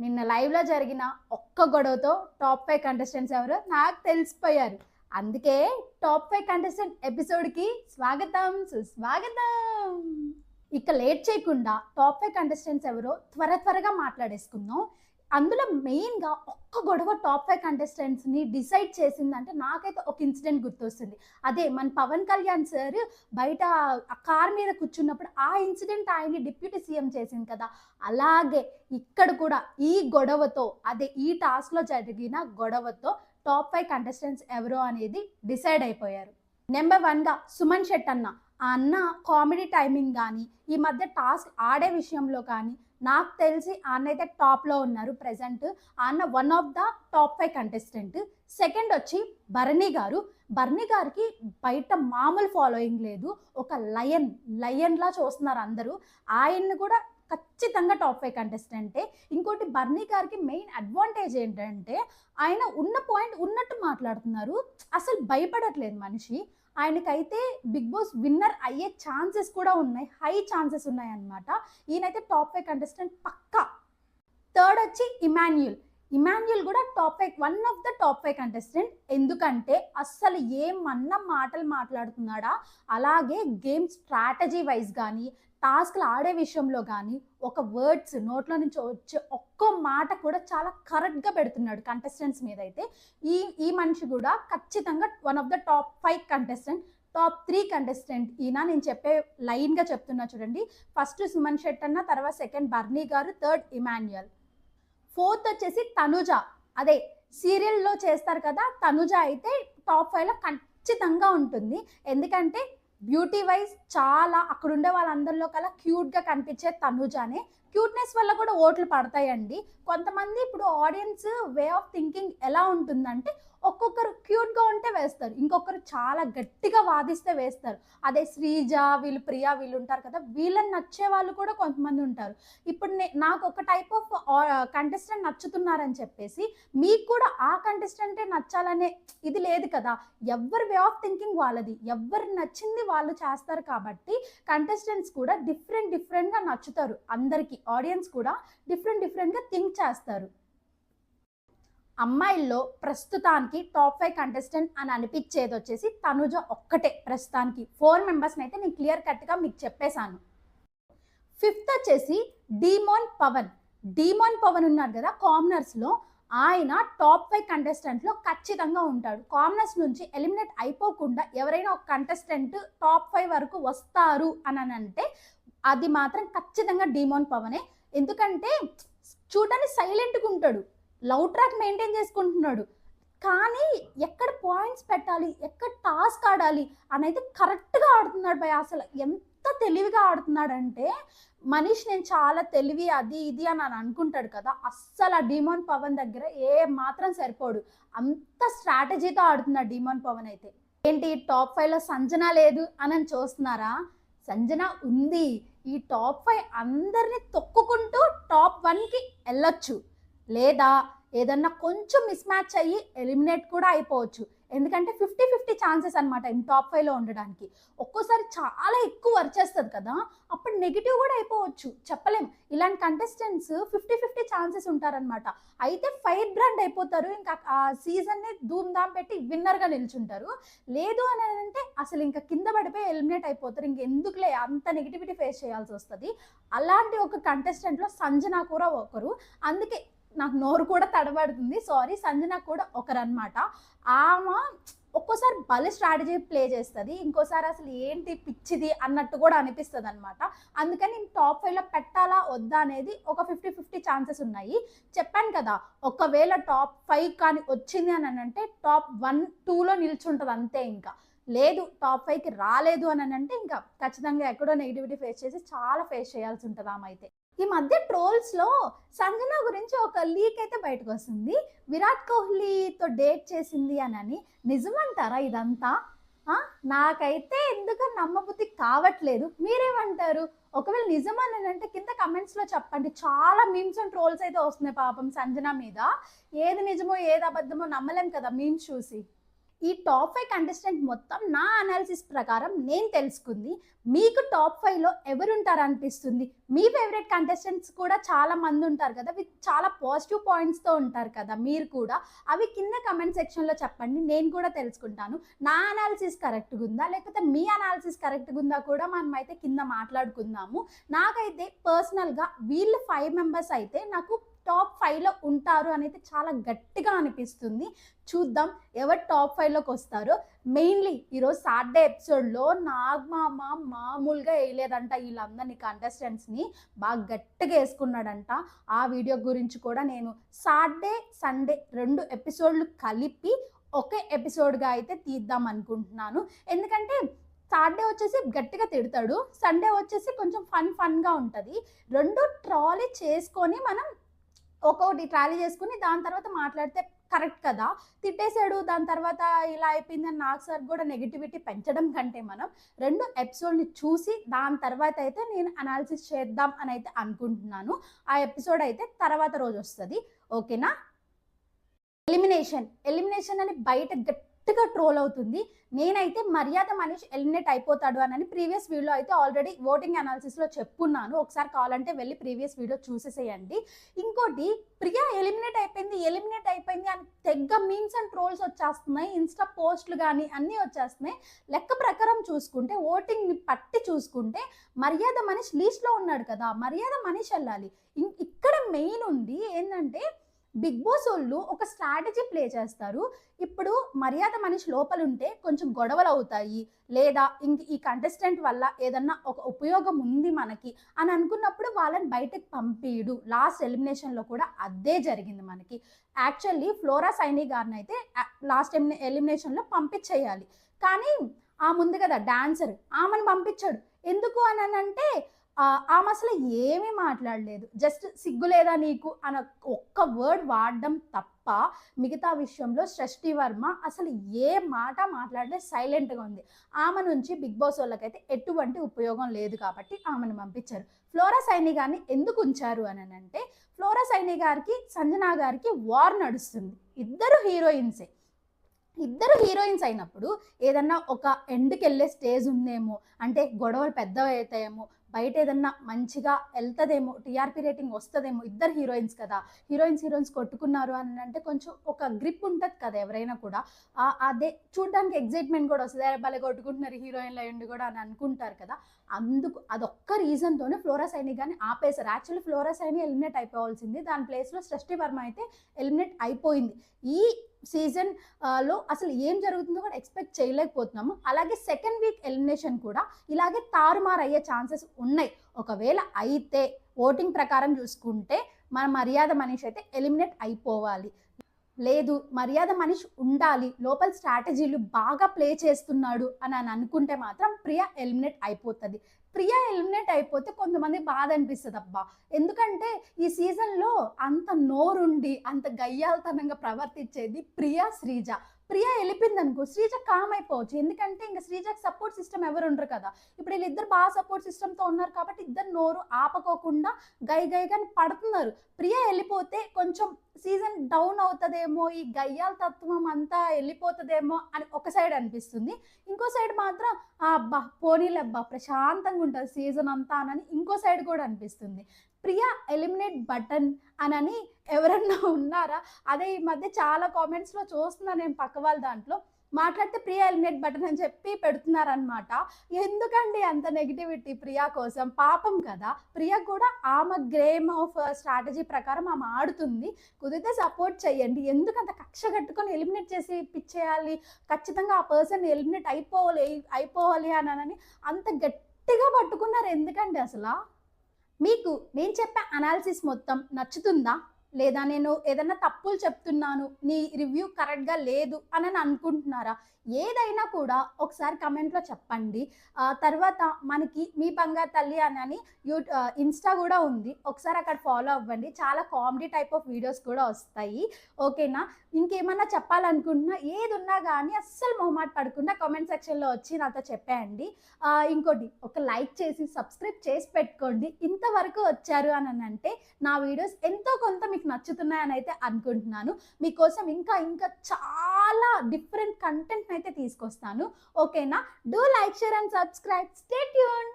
నిన్న లైవ్లో జరిగిన ఒక్క గొడవతో టాప్ 5 కంటెస్టెంట్స్ ఎవరో నాకు తెలిసిపోయారు. అందుకే టాప్ 5 కంటెస్టెంట్ ఎపిసోడ్కి స్వాగతం సుస్వాగతం. ఇక లేట్ చేయకుండా టాప్ 5 కంటెస్టెంట్స్ ఎవరో త్వరగా మాట్లాడేసుకుందాం. అందులో మెయిన్గా ఒక్క గొడవ టాప్ 5 కంటెస్టెంట్స్ని డిసైడ్ చేసిందంటే నాకైతే ఒక ఇన్సిడెంట్ గుర్తొస్తుంది. అదే మన పవన్ కళ్యాణ్ సార్ బయట ఆ కార్ మీద కూర్చున్నప్పుడు ఆ ఇన్సిడెంట్ ఆయన్ని డిప్యూటీ సీఎం చేసింది కదా. అలాగే ఇక్కడ కూడా ఈ గొడవతో, అదే ఈ టాస్క్లో జరిగిన గొడవతో టాప్ 5 కంటెస్టెంట్స్ ఎవరో అనేది డిసైడ్ అయిపోయారు. నెంబర్ 1గా సుమన్ శెట్టి అన్న. ఆ అన్న కామెడీ టైమింగ్ కానీ, ఈ మధ్య టాస్క్ ఆడే విషయంలో కానీ నాకు తెలిసి ఆ అన్న అయితే టాప్లో ఉన్నారు ప్రజెంట్. ఆ అన్న one of the top 5 contestant. Second వచ్చి బర్నీ గారు. బర్నీ గారికి బయట మామూలు ఫాలోయింగ్ లేదు. ఒక లయన్లా చూస్తున్నారు అందరూ. ఆయన్ని కూడా ఖచ్చితంగా టాప్ 5 కంటెస్టెంటే. ఇంకోటి బర్నీ గారికి మెయిన్ అడ్వాంటేజ్ ఏంటంటే ఆయన ఉన్న పాయింట్ ఉన్నట్టు మాట్లాడుతున్నారు. అసలు భయపడట్లేదు మనిషి. ఆయనకైతే బిగ్ బాస్ విన్నర్ అయ్యే ఛాన్సెస్ కూడా ఉన్నాయి, హై ఛాన్సెస్ ఉన్నాయన్నమాట. ఈయనైతే టాప్ 5 కంటెస్టెంట్ పక్కా. థర్డ్ వచ్చి ఇమాన్యుయల్ కూడా top 5, one of the top 5 contestant. ఎందుకంటే అస్సలు ఏమన్నా మాటలు మాట్లాడుతున్నాడా, అలాగే గేమ్ స్ట్రాటజీ వైజ్ కానీ, టాస్క్లు ఆడే విషయంలో కానీ ఒక వర్డ్స్ నోట్లో నుంచి వచ్చే ఒక్క మాట కూడా చాలా కరెక్ట్గా పెడుతున్నాడు కంటెస్టెంట్స్ మీద. అయితే ఈ మనిషి కూడా ఖచ్చితంగా one of the top 5 contestant. Top 3 contestant ఈయన. నేను చెప్పే లైన్గా చెప్తున్నా చూడండి. ఫస్ట్ సుమన్ శెట్టి అన్న, తర్వాత సెకండ్ బర్నీ గారు, థర్డ్ ఇమాన్యుయల్. ఫోర్త్ వచ్చేసి తనుజ. అదే సీరియల్లో చేస్తారు కదా, తనుజ అయితే టాప్ 5లో ఖచ్చితంగా ఉంటుంది. ఎందుకంటే బ్యూటీ వైజ్ చాలా అక్కడ ఉండే వాళ్ళందరిలో కల్లా క్యూట్గా కనిపించే తనుజానే. క్యూట్నెస్ వల్ల కూడా ఓట్లు పడతాయండి. కొంతమంది ఇప్పుడు ఆడియన్స్ వే ఆఫ్ థింకింగ్ ఎలా ఉంటుందంటే ఒక్కొక్కరు క్యూట్గా ఉంటే వేస్తారు, ఇంకొకరు చాలా గట్టిగా వాదిస్తే వేస్తారు. అదే శ్రీజ వీళ్ళు, ప్రియా వీళ్ళు ఉంటారు కదా, వీళ్ళని నచ్చే వాళ్ళు కూడా కొంతమంది ఉంటారు. ఇప్పుడు నాకు ఒక టైప్ ఆఫ్ కంటెస్టెంట్ నచ్చుతున్నారని చెప్పేసి మీకు కూడా ఆ కంటెస్టెంటే నచ్చాలనే ఇది లేదు కదా. ఎవరి వే ఆఫ్ థింకింగ్ వాళ్ళది, ఎవరు నచ్చింది వాళ్ళు చేస్తారు. కాబట్టి కంటెస్టెంట్స్ కూడా డిఫరెంట్గా నచ్చుతారు అందరికీ. ఆడియన్స్ కూడా డిఫరెంట్గా థింక్ చేస్తారు. అమ్మాయిల్లో ప్రస్తుతానికి టాప్ 5 కంటెస్టెంట్ అని అనిపించేది వచ్చేసి తనుజ ఒక్కటే ప్రస్తుతానికి. 4 మెంబర్స్ని అయితే నేను క్లియర్ కట్గా మీకు చెప్పేశాను. ఫిఫ్త్ వచ్చేసి డీమోన్ పవన్ ఉన్నారు కదా కామనర్స్లో. ఆయన టాప్ 5 కంటెస్టెంట్లో ఖచ్చితంగా ఉంటాడు. కామనర్స్ నుంచి ఎలిమినేట్ అయిపోకుండా ఎవరైనా ఒక కంటెస్టెంట్ టాప్ 5 వరకు వస్తారు అని అంటే అది మాత్రం ఖచ్చితంగా డీమోన్ పవనే. ఎందుకంటే చూడడానికి సైలెంట్గా ఉంటాడు, లవ్ ట్రాక్ మెయింటైన్ చేసుకుంటున్నాడు, కానీ ఎక్కడ పాయింట్స్ పెట్టాలి, ఎక్కడ టాస్క్ ఆడాలి అని అయితే కరెక్ట్గా ఆడుతున్నాడు భయ. అసలు ఎంత తెలివిగా ఆడుతున్నాడంటే మనిషి నేను చాలా తెలివి అది ఇది అని అనుకుంటాడు కదా, అస్సలు ఆ డీమోన్ పవన్ దగ్గర ఏ మాత్రం సరిపోడు. అంత స్ట్రాటజీతో ఆడుతున్నాడు డీమోన్ పవన్ అయితే. ఏంటి టాప్ 5లో సంజన లేదు అని చూస్తున్నారా? సంజన ఉంది. ఈ టాప్ 5 అందరినీ తొక్కుకుంటూ టాప్ 1కి వెళ్ళొచ్చు, లేదా ఏదన్నా కొంచెం మిస్ మ్యాచ్ అయ్యి ఎలిమినేట్ కూడా అయిపోవచ్చు. ఎందుకంటే 50-50 ఛాన్సెస్ అనమాట ఈ టాప్ 5లో ఉండడానికి. ఒక్కోసారి చాలా ఎక్కువ వర్క్ చేస్తుంది కదా, అప్పుడు నెగిటివ్ కూడా అయిపోవచ్చు, చెప్పలేం. ఇలాంటి కంటెస్టెంట్స్ 50-50 ఛాన్సెస్ ఉంటారనమాట. అయితే ఫైర్ బ్రాండ్ అయిపోతారు, ఇంకా ఆ సీజన్ని ధూమ్ధామ్ పెట్టి విన్నర్గా నిల్చుంటారు. లేదు అని అంటే అసలు ఇంకా కింద పడిపోయి ఎలిమినేట్ అయిపోతారు. ఇంకెందుకులే అంత నెగిటివిటీ ఫేస్ చేయాల్సి వస్తుంది. అలాంటి ఒక కంటెస్టెంట్లో సంజన కూడా ఒకరు. అందుకే నాకు నోరు కూడా తడబడుతుంది, సారీ. సంజన కూడా ఒకరనమాట. ఆమె ఒక్కోసారి భలే స్ట్రాటజీ ప్లే చేస్తుంది, ఇంకోసారి అసలు ఏంటి పిచ్చిది అన్నట్టు కూడా అనిపిస్తుంది అనమాట. అందుకని నేను టాప్ 5లో పెట్టాలా వద్దా అనేది ఒక 50-50 ఛాన్సెస్ ఉన్నాయి. చెప్పాను కదా, ఒకవేళ టాప్ 5 కానీ వచ్చింది అని అంటే టాప్ 1-2లో నిల్చుంటుంది అంతే. ఇంకా లేదు టాప్ 5కి రాలేదు అని అంటే ఇంకా ఖచ్చితంగా ఎక్కడో నెగిటివిటీ ఫేస్ చేసి చాలా ఫేస్ చేయాల్సి ఉంటుంది ఆమె అయితే. ఈ మధ్య ట్రోల్స్లో సంజన గురించి ఒక లీక్ అయితే బయటకు వస్తుంది, విరాట్ కోహ్లీతో డేట్ చేసింది అని. నిజమంటారా ఇదంతా? నాకైతే ఎందుకు నమ్మబుద్ధి కావట్లేదు. మీరేమంటారు? ఒకవేళ నిజమని అంటే కింద కమెంట్స్లో చెప్పండి. చాలా మీమ్స్ అండ్ ట్రోల్స్ అయితే వస్తున్నాయి పాపం సంజన మీద. ఏది నిజమో ఏది అబద్ధమో నమ్మలేం కదా మీమ్స్ చూసి. ఈ టాప్ 5 కంటెస్టెంట్ మొత్తం నా అనాలిసిస్ ప్రకారం నేను తెలుసుకుంది. మీకు టాప్ 5లో ఎవరుంటారు అనిపిస్తుంది? మీ ఫేవరెట్ కంటెస్టెంట్స్ కూడా చాలా మంది ఉంటారు కదా, విత్ చాలా పాజిటివ్ పాయింట్స్తో ఉంటారు కదా మీరు కూడా. అవి కింద కమెంట్ సెక్షన్లో చెప్పండి, నేను కూడా తెలుసుకుంటాను. నా అనాలిసిస్ కరెక్ట్గా ఉందా లేకపోతే మీ అనాలిసిస్ కరెక్ట్గా ఉందా కూడా మనమైతే కింద మాట్లాడుకుందాము. నాకైతే పర్సనల్గా వీళ్ళు 5 మెంబర్స్ అయితే నాకు టాప్ 5లో ఉంటారు అనేది చాలా గట్టిగా అనిపిస్తుంది. చూద్దాం ఎవరు టాప్ 5లోకి వస్తారో. మెయిన్లీ ఈరోజు సాటర్డే ఎపిసోడ్లో నాగమామ మామూలుగా వేయలేదంట, వీళ్ళందరినీ కంటెస్టెంట్స్ని బాగా గట్టిగా వేసుకున్నాడంట. ఆ వీడియో గురించి కూడా నేను సాటర్డే సండే 2 ఎపిసోడ్లు కలిపి ఒకే ఎపిసోడ్గా అయితే తీద్దాం అనుకుంటున్నాను. ఎందుకంటే సాటర్డే వచ్చేసి గట్టిగా తిడతాడు, సండే వచ్చేసి కొంచెం ఫన్గా ఉంటుంది. 2 ట్రాలీ చేసుకొని మనం ఒక్కొక్కటి ట్రాలీ చేసుకుని దాని తర్వాత మాట్లాడితే కరెక్ట్ కదా. తిట్టేశాడు దాని తర్వాత ఇలా అయిపోయిందని నాకు సార్ కూడా నెగిటివిటీ పెంచడం కంటే మనం 2 ఎపిసోడ్ని చూసి దాని తర్వాత అయితే నేను అనాలిసిస్ చేద్దాం అని అయితే అనుకుంటున్నాను. ఆ ఎపిసోడ్ అయితే తర్వాత రోజు వస్తుంది. ఓకేనా. ఎలిమినేషన్ అని బయట గట్టిగా ట్రోల్ అవుతుంది. నేనైతే మర్యాద మనీష్ ఎలిమినేట్ అయిపోతాడు అని ప్రీవియస్ వీడియో అయితే ఆల్రెడీ ఓటింగ్ అనాలిసిస్లో చెప్పున్నాను. ఒకసారి కావాలంటే వెళ్ళి ప్రీవియస్ వీడియో చూసేసేయండి. ఇంకోటి, ప్రియా ఎలిమినేట్ అయిపోయింది అని తెగ్గ మీమ్స్ అండ్ ట్రోల్స్ వచ్చేస్తున్నాయి, ఇన్స్టా పోస్టులు కానీ అన్నీ వచ్చేస్తున్నాయి. లెక్క ప్రకారం చూసుకుంటే, ఓటింగ్ని పట్టి చూసుకుంటే మర్యాద మనీష్ లీస్ట్లో ఉన్నాడు కదా, మర్యాద మనీష్ వెళ్ళాలి. ఇక్కడ మెయిన్ ఉంది ఏంటంటే, బిగ్ బాస్ వాళ్ళు ఒక స్ట్రాటజీ ప్లే చేస్తారు. ఇప్పుడు మర్యాద మనిషి లోపల ఉంటే కొంచెం గొడవలు అవుతాయి, లేదా ఈ కంటెస్టెంట్ వల్ల ఏదన్నా ఒక ఉపయోగం ఉంది మనకి అని అనుకున్నప్పుడు వాళ్ళని బయటకు పంపిడు. లాస్ట్ ఎలిమినేషన్లో కూడా అదే జరిగింది మనకి. యాక్చువల్లీ ఫ్లోరా సైని గారిని అయితే లాస్ట్ ఎలిమినేషన్లో పంపించేయాలి, కానీ ఆ ముందు కదా డాన్సర్, ఆమెను పంపించాడు. ఎందుకు అని అంటే ఆమె అసలు ఏమీ మాట్లాడలేదు, జస్ట్ సిగ్గు లేదా నీకు అన్న ఒక్క వర్డ్ వాడడం తప్ప మిగతా విషయంలో సృష్టి వర్మ అసలు ఏ మాట మాట్లాడలేదు, సైలెంట్గా ఉంది. ఆమె నుంచి బిగ్ బాస్ వాళ్ళకైతే ఎటువంటి ఉపయోగం లేదు కాబట్టి ఆమెను పంపించారు. ఫ్లోరా సైని గారిని ఎందుకు ఉంచారు అని అంటే, ఫ్లోరా సైని గారికి సంజనా గారికి వార్ నడుస్తుంది. ఇద్దరు హీరోయిన్స్ అయినప్పుడు ఏదన్నా ఒక ఎండ్కి వెళ్ళే స్టేజ్ ఉందేమో, అంటే గొడవలు పెద్దవి అవుతాయేమో, బయట ఏదన్నా మంచిగా వెళ్తుందేమో, టీఆర్పీ రేటింగ్ వస్తుందేమో. ఇద్దరు హీరోయిన్స్ కదా, హీరోయిన్స్ కొట్టుకున్నారు అని అంటే కొంచెం ఒక గ్రిప్ ఉంటుంది కదా ఎవరైనా కూడా. అదే చూడడానికి ఎగ్జైట్మెంట్ కూడా వస్తుంది, భలే కొట్టుకుంటున్నారు హీరోయిన్లు అయ్యండి కూడా అని అనుకుంటారు కదా. అందుకు అదొక్క రీజన్తోనే ఫ్లోరా సైని కానీ ఆపేశారు. యాక్చువల్లీ ఫ్లోరా సైని ఎలిమినేట్ అయిపోవాల్సింది, దాని ప్లేస్లో సృష్టి వర్మ అయితే ఎలిమినేట్ అయిపోయింది. ఈ సీజన్లో అసలు ఏం జరుగుతుందో కూడా ఎక్స్పెక్ట్ చేయలేకపోతున్నాము. అలాగే సెకండ్ వీక్ ఎలిమినేషన్ కూడా ఇలాగే తారుమారు అయ్యే ఛాన్సెస్ ఉన్నాయి. ఒకవేళ అయితే ఓటింగ్ ప్రకారం చూసుకుంటే మన మర్యాద మనీష్ అయితే ఎలిమినేట్ అయిపోవాలి. లేదు మర్యాద మనీష్ ఉండాలి, లోపల స్ట్రాటజీలు బాగా ప్లే చేస్తున్నాడు అని అనుకుంటే మాత్రం ప్రియా ఎలిమినేట్ అయిపోతుంది. ప్రియా ఎలిమినేట్ అయిపోతే కొంతమంది బాధ అనిపిస్తుంది, అబ్బా ఎందుకంటే ఈ సీజన్లో అంత నోరుండి అంత గయ్యాలతనంగా ప్రవర్తించేది ప్రియా, శ్రీజ. ప్రియా వెళ్ళిపోయింది అనుకో, శ్రీజ కామ్ అయిపోవచ్చు. ఎందుకంటే ఇంకా శ్రీజకి సపోర్ట్ సిస్టమ్ ఎవరు ఉండరు కదా. ఇప్పుడు వీళ్ళిద్దరు బాగా సపోర్ట్ సిస్టమ్తో ఉన్నారు కాబట్టి ఇద్దరు నోరు ఆపకోకుండా గైగా పడుతున్నారు. ప్రియా వెళ్ళిపోతే కొంచెం సీజన్ డౌన్ అవుతుందేమో, ఈ గయ్యాల తత్వం అంతా వెళ్ళిపోతుందేమో అని ఒక సైడ్ అనిపిస్తుంది. ఇంకో సైడ్ మాత్రం అబ్బా పోనీలబ్బా ప్రశాంతంగా ఉంటుంది సీజన్ అంతా అని ఇంకో సైడ్ కూడా అనిపిస్తుంది. ప్రియా ఎలిమినేట్ బటన్ అని ఎవరన్నా ఉన్నారా? అదే ఈ మధ్య చాలా కామెంట్స్లో చూస్తున్నా నేను, పక్క వాళ్ళ దాంట్లో మాట్లాడితే ప్రియా ఎలిమినేట్ బటన్ అని చెప్పి పెడుతున్నారనమాట. ఎందుకండి అంత నెగిటివిటీ ప్రియా కోసం? పాపం కదా, ప్రియా కూడా ఆమె గేమ్ ఆఫ్ స్ట్రాటజీ ప్రకారం ఆమె ఆడుతుంది. కుదిరితే సపోర్ట్ చేయండి, ఎందుకంత కక్ష కట్టుకొని ఎలిమినేట్ చేసి పిచ్చేయాలి, ఖచ్చితంగా ఆ పర్సన్ ఎలిమినేట్ అయిపోవాలి అని అంత గట్టిగా పట్టుకున్నారు ఎందుకండి అసలు? మీకు నేను చెప్పే అనాలిసిస్ మొత్తం నచ్చుతుందా, లేదా నేను ఏదైనా తప్పులు చెప్తున్నాను, నీ రివ్యూ కరెక్ట్గా లేదు అని అనుకుంటున్నారా? ఏదైనా కూడా ఒకసారి కమెంట్లో చెప్పండి. తర్వాత మనకి మీ బంగారు తల్లి అని ఇన్స్టా కూడా ఉంది, ఒకసారి అక్కడ ఫాలో అవ్వండి. చాలా కామెడీ టైప్ ఆఫ్ వీడియోస్ కూడా వస్తాయి. ఓకేనా? ఇంకేమన్నా చెప్పాలనుకుంటున్నా ఏది ఉన్నా కానీ అస్సలు మొహమాట పడకుండా కామెంట్ సెక్షన్లో వచ్చి నాతో చెప్పేయండి. ఇంకోటి, ఒక లైక్ చేసి సబ్స్క్రైబ్ చేసి పెట్టుకోండి. ఇంతవరకు వచ్చారు అని అంటే నా వీడియోస్ ఎంతో కొంత మీకు మీకు నచ్చుతున్నాయని అయితే అనుకుంటున్నాను. మీకోసం ఇంకా ఇంకా చాలా డిఫరెంట్ కంటెంట్ అయితే తీసుకొస్తాను. ఓకేనా? Do like, share and subscribe. Stay tune.